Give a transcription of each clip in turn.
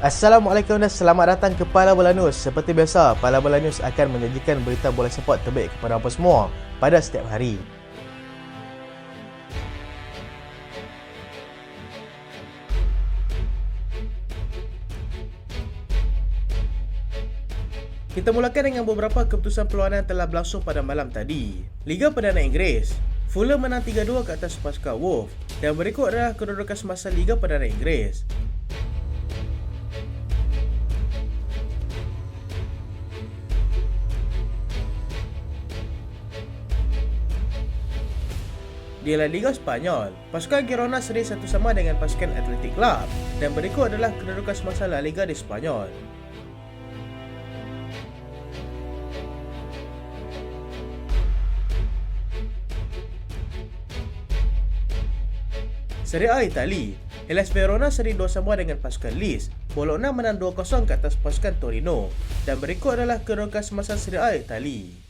Assalamualaikum dan selamat datang ke Pala Bola News. Seperti biasa, Pala Bola News akan menyajikan berita bola sepak terbaik kepada anda semua pada setiap hari. Kita mulakan dengan beberapa keputusan perlawanan yang telah berlangsung pada malam tadi. Liga Perdana Inggeris, Fulham menang 3-2 ke atas pasukan Wolves dan berikut adalah kedudukan semasa Liga Perdana Inggeris. Di La Liga Spanyol, pasukan Girona seri 1-1 dengan pasukan Athletic Club dan berikut adalah kedudukan semasa La Liga di Spanyol. Serie A Itali, Hellas Verona seri 2-2 dengan pasukan Lecce, Bologna menang 2-0 ke atas pasukan Torino dan berikut adalah kedudukan semasa Serie A Itali.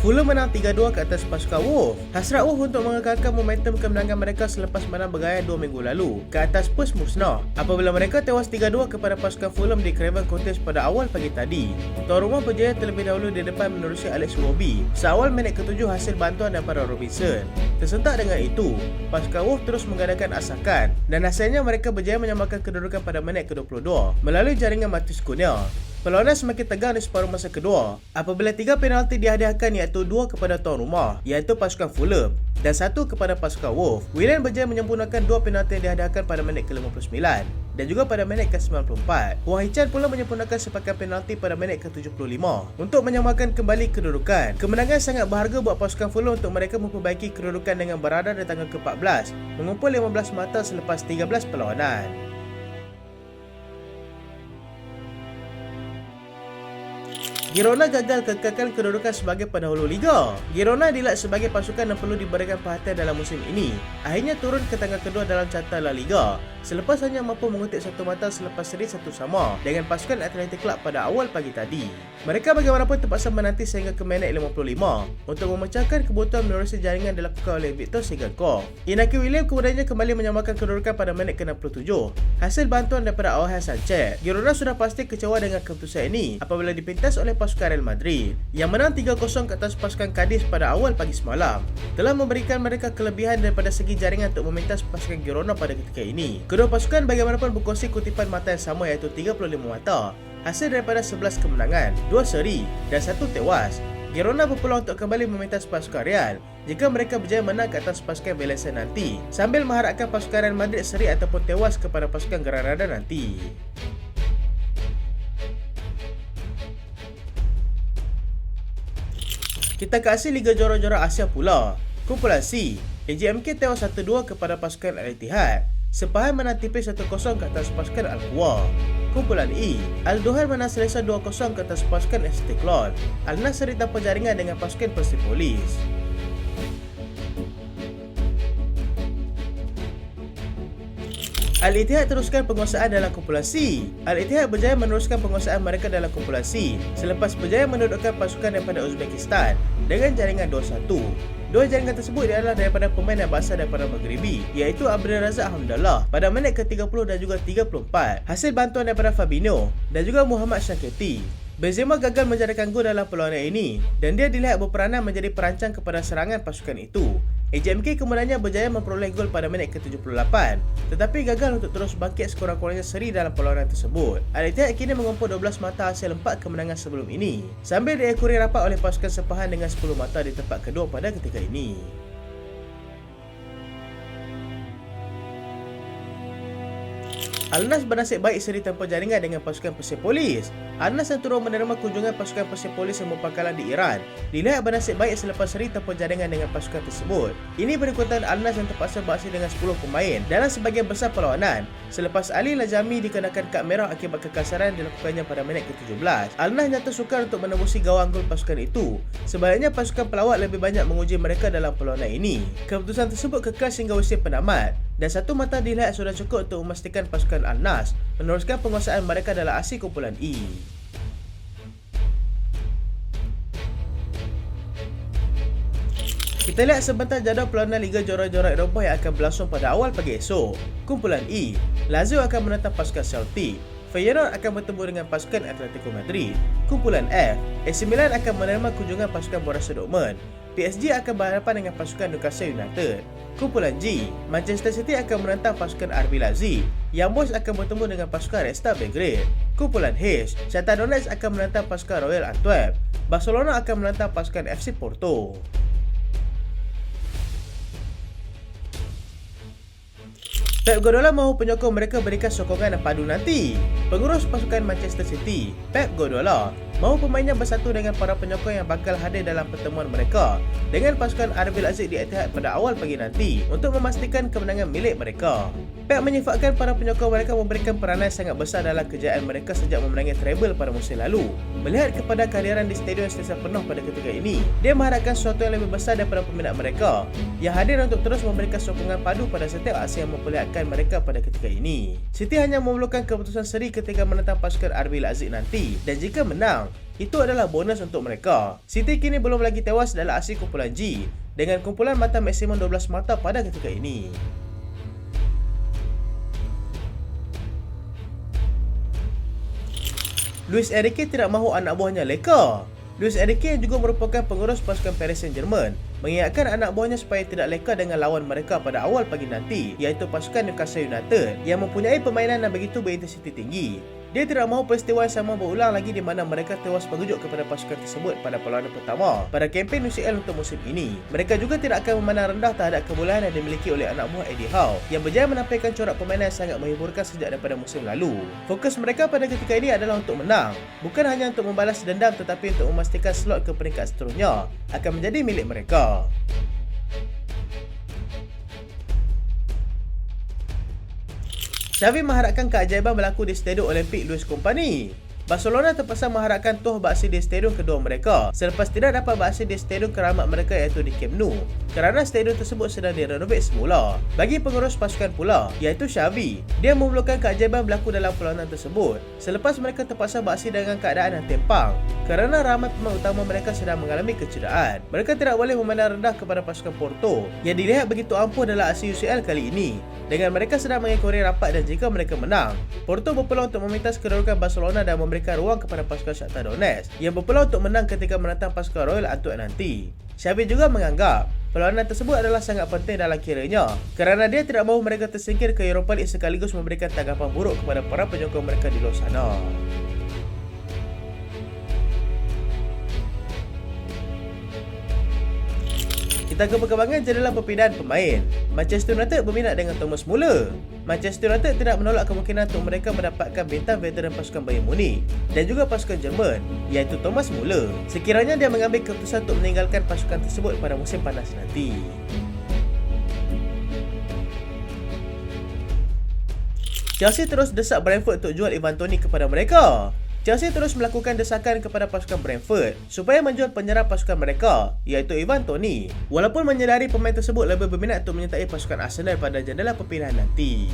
Fulham menang 3-2 ke atas pasukan Wolves. Hasrat Wolves untuk mengekalkan momentum kemenangan mereka selepas menang bergaya 2 minggu lalu ke atas Spurs musnah apabila mereka tewas 3-2 kepada pasukan Fulham di Craven Cottage pada awal pagi tadi. Tuan rumah berjaya terlebih dahulu di depan menerusi Alex Iwobi seawal minit ke-7 hasil bantuan daripada Robinson. Tersentak dengan itu, pasukan Wolves terus mengadakan asakan dan hasilnya mereka berjaya menyamakan kedudukan pada minit ke-22 melalui jaringan Matheus Cunha. Perlawanan semakin tegang di separuh masa kedua apabila 3 penalti dihadiahkan iaitu 2 kepada tuan rumah iaitu pasukan Fulham dan 1 kepada pasukan Wolves. Willian berjaya menyempurnakan 2 penalti yang dihadiahkan pada minit ke-59 dan juga pada minit ke-94. Wang Hichan pula menyempurnakan sepakan penalti pada minit ke-75 untuk menyamakan kembali kedudukan. Kemenangan sangat berharga buat pasukan Fulham untuk mereka memperbaiki kedudukan dengan berada di tangga ke-14 mengumpul 15 mata selepas 13 perlawanan. Girona gagal kekalkan kedudukan sebagai pendahulu Liga. Girona dilihat sebagai pasukan yang perlu diberikan perhatian dalam musim ini. Akhirnya turun ke tangga kedua dalam catatan La Liga selepas hanya mampu mengutip satu mata selepas seri 1-1 dengan pasukan Athletic Club pada awal pagi tadi. Mereka bagaimanapun terpaksa menanti sehingga ke minit 55 untuk memecahkan kebutuhan menerusi jaringan dilakukan oleh Victor Segankov. Inaki Williams kemudiannya kembali menyamakan kedudukan pada minit ke-67 hasil bantuan daripada Aurel Sanchez. Girona sudah pasti kecewa dengan keputusan ini apabila dipintas oleh pasukan Real Madrid yang menang 3-0 ke atas pasukan Cadiz pada awal pagi semalam telah memberikan mereka kelebihan daripada segi jaringan untuk memintas pasukan Girona pada ketika ini. Kedua pasukan bagaimanapun berkongsi kutipan mata yang sama iaitu 35 mata hasil daripada 11 kemenangan, 2 seri dan 1 tewas. Girona berpeluang untuk kembali memintas pasukan Real jika mereka berjaya menang ke atas pasukan Valencia nanti sambil mengharapkan pasukan Real Madrid seri ataupun tewas kepada pasukan Granada nanti. Kita ke Asia Liga Juara-Juara Asia pula. Kumpulan C, AJMK tewas 1-2 kepada pasukan Al-Ittihad. Sepahan menang tipis 1-0 ke atas pasukan Al-Quwa. Kumpulan E, Al-Duhail menang selesa 2-0 ke atas pasukan Istiqlal. Al-Nassr tanpa jaringan dengan pasukan Persepolis. Al-Ittihad teruskan penguasaan dalam kumpulan C. Al-Ittihad berjaya meneruskan penguasaan mereka dalam kumpulan C selepas berjaya mendudukkan pasukan daripada Uzbekistan dengan jaringan 2-1. Dua jaringan tersebut adalah daripada pemain yang berasal daripada Maghribi iaitu Abdul Razak Hamdallah pada minit ke-30 dan juga 34 hasil bantuan daripada Fabinho dan juga Muhammad Shaqiri. Benzema gagal menjadikan gol dalam perlawanan ini dan dia dilihat berperanan menjadi perancang kepada serangan pasukan itu. AJMK kemudiannya berjaya memperoleh gol pada minit ke-78 tetapi gagal untuk terus bangkit sekurang-kurangnya seri dalam perlawanan tersebut. Al-Ittihad kini mengumpul 12 mata hasil 4 kemenangan sebelum ini sambil diekori rapat oleh pasukan Sepahan dengan 10 mata di tempat kedua pada ketika ini. Al-Nassr bernasib baik seri tanpa jaringan dengan pasukan Persepolis. Al-Nassr yang turut menerima kunjungan pasukan Persepolis yang berpangkalan di Iran dilihat bernasib baik selepas seri tanpa jaringan dengan pasukan tersebut. Ini berikutan Al-Nassr yang terpaksa beraksi dengan 10 pemain dalam sebahagian besar perlawanan selepas Ali Lajami dikenakan kad merah akibat kekasaran dilakukannya pada minit ke-17. Al-Nassr nyata sukar untuk menembusi gawang gol pasukan itu. Sebaliknya pasukan pelawat lebih banyak menguji mereka dalam perlawanan ini. Keputusan tersebut kekal hingga usia penamat dan satu mata dilihat sudah cukup untuk memastikan pasukan Al-Nassr meneruskan penguasaan mereka dalam aksi kumpulan E. Kita lihat sebentar jadual perlawanan Liga Juara-Juara Eropah yang akan berlangsung pada awal pagi esok. Kumpulan E, Lazio akan menentang pasukan Celtic. Feyenoord akan bertemu dengan pasukan Atletico Madrid. Kumpulan F, AC Milan akan menerima kunjungan pasukan Borussia Dortmund. PSG akan berhadapan dengan pasukan Newcastle United. Kumpulan G, Manchester City akan menentang pasukan RB Leipzig. Young Boys akan bertemu dengan pasukan Red Star Belgrade. Kumpulan H, Shakhtar Donetsk akan menentang pasukan Royal Antwerp. Barcelona akan menentang pasukan FC Porto. Pep Guardiola mahu penyokong mereka berikan sokongan yang padu nanti. Pengurus pasukan Manchester City, Pep Guardiola, mahu pemainnya bersatu dengan para penyokong yang bakal hadir dalam pertemuan mereka dengan pasukan RB Leipzig di Etihad pada awal pagi nanti untuk memastikan kemenangan milik mereka. Pep menyifatkan para penyokong mereka memberikan peranan sangat besar dalam kejayaan mereka sejak memenangi treble pada musim lalu. Melihat kepada kehadiran di stadion sentiasa penuh pada ketika ini, dia mengharapkan sesuatu yang lebih besar daripada peminat mereka yang hadir untuk terus memberikan sokongan padu pada setiap aksi yang memperlihatkan mereka pada ketika ini. City hanya memerlukan keputusan seri ketika menentang pasukan RB Leipzig nanti, dan jika menang, itu adalah bonus untuk mereka. City kini belum lagi tewas dalam aksi kumpulan G dengan kumpulan mata maksimum 12 mata pada ketika ini. Luis Enrique tidak mahu anak buahnya leka. Luis Enrique yang juga merupakan pengurus pasukan Paris Saint-Germain mengingatkan anak buahnya supaya tidak leka dengan lawan mereka pada awal pagi nanti, iaitu pasukan Newcastle United yang mempunyai permainan yang begitu berintensiti tinggi. Dia tidak mahu peristiwa yang sama berulang lagi di mana mereka tewas mengejut kepada pasukan tersebut pada perlawanan pertama pada kempen UCL untuk musim ini. Mereka juga tidak akan memandang rendah terhadap kebolehan yang dimiliki oleh anak buah Eddie Howe yang berjaya menampilkan corak permainan yang sangat menghiburkan sejak daripada musim lalu. Fokus mereka pada ketika ini adalah untuk menang, bukan hanya untuk membalas dendam tetapi untuk memastikan slot ke peringkat seterusnya akan menjadi milik mereka. Xavi mengharapkan keajaiban berlaku di Stadium Olimpik Luis Company. Barcelona terpaksa mengharapkan tuh beraksi di stadium kedua mereka selepas tidak dapat beraksi di stadium keramat mereka iaitu di Camp Nou kerana stadium tersebut sedang direnovate semula. Bagi pengurus pasukan pula, iaitu Xavi, dia memerlukan keajaiban berlaku dalam perlawanan tersebut selepas mereka terpaksa beraksi dengan keadaan yang tempang kerana ramai pemain utama mereka sedang mengalami kecederaan. Mereka tidak boleh memandang rendah kepada pasukan Porto yang dilihat begitu ampuh dalam aksi UCL kali ini dengan mereka sedang mengekori rapat, dan jika mereka menang, Porto berpeluang untuk memintas kedudukan Barcelona dan memberikan ruang kepada pasukan Shakhtar Donetsk yang berpeluang untuk menang ketika menentang pasukan Royal Antwerp nanti. Xavi juga menganggap perlawanan tersebut adalah sangat penting dalam kiranya kerana dia tidak mahu mereka tersingkir ke Europa League sekaligus memberikan tanggapan buruk kepada para penyokong mereka di luar sana. Kita ke perkembangan jendela perpindahan pemain. Manchester United berminat dengan Thomas Muller. Manchester United tidak menolak kemungkinan untuk mereka mendapatkan bintang veteran pasukan Bayern Munich dan juga pasukan Jerman, iaitu Thomas Muller, sekiranya dia mengambil keputusan untuk meninggalkan pasukan tersebut pada musim panas nanti. Chelsea terus desak Brentford untuk jual Ivan Toney kepada mereka. Chelsea terus melakukan desakan kepada pasukan Brentford supaya menjual penyerang pasukan mereka, iaitu Ivan Toney, walaupun menyedari pemain tersebut lebih berminat untuk menyertai pasukan Arsenal pada jendela perpindahan nanti.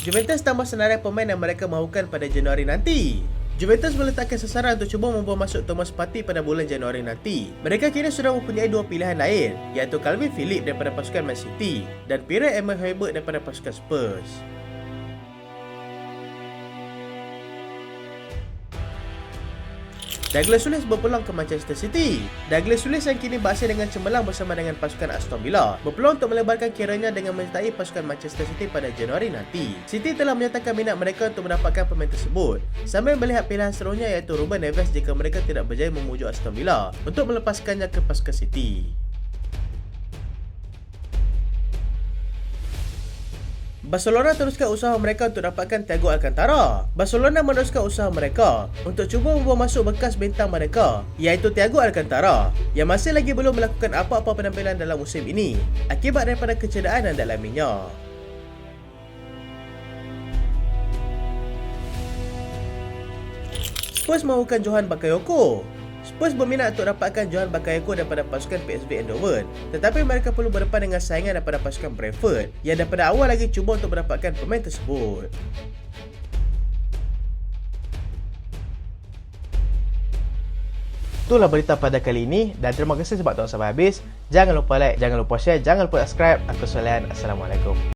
Juventus tambah senarai pemain yang mereka mahukan pada Januari nanti. Juventus meletakkan sasaran untuk cuba membawa masuk Thomas Partey pada bulan Januari nanti. Mereka kini sudah mempunyai dua pilihan lain, iaitu Calvin Phillips daripada pasukan Man City dan Pierre-Emerick Aubameyang daripada pasukan Spurs. Douglas Luiz berpeluang ke Manchester City. Douglas Luiz yang kini beraksi dengan cemerlang bersama dengan pasukan Aston Villa berpeluang untuk melebarkan kiranya dengan menyertai pasukan Manchester City pada Januari nanti. City telah menyatakan minat mereka untuk mendapatkan pemain tersebut sambil melihat pilihan seterusnya iaitu Ruben Neves jika mereka tidak berjaya memujuk Aston Villa untuk melepaskannya ke pasukan City. Barcelona teruskan usaha mereka untuk dapatkan Thiago Alcantara. Barcelona meneruskan usaha mereka untuk cuba membawa masuk bekas bintang mereka, iaitu Thiago Alcantara, yang masih lagi belum melakukan apa-apa penampilan dalam musim ini akibat daripada kecederaan yang dialaminya. Spurs mahukan Johan Bakayoko. Spurs berminat untuk dapatkan Johan Bakayoko daripada pasukan PSV Eindhoven, tetapi mereka perlu berdepan dengan saingan daripada pasukan Brentford yang daripada awal lagi cuba untuk mendapatkan pemain tersebut. Itulah berita pada kali ini dan terima kasih sebab tonton sampai habis. Jangan lupa like, jangan lupa share, jangan lupa subscribe. Aku Solian. Assalamualaikum.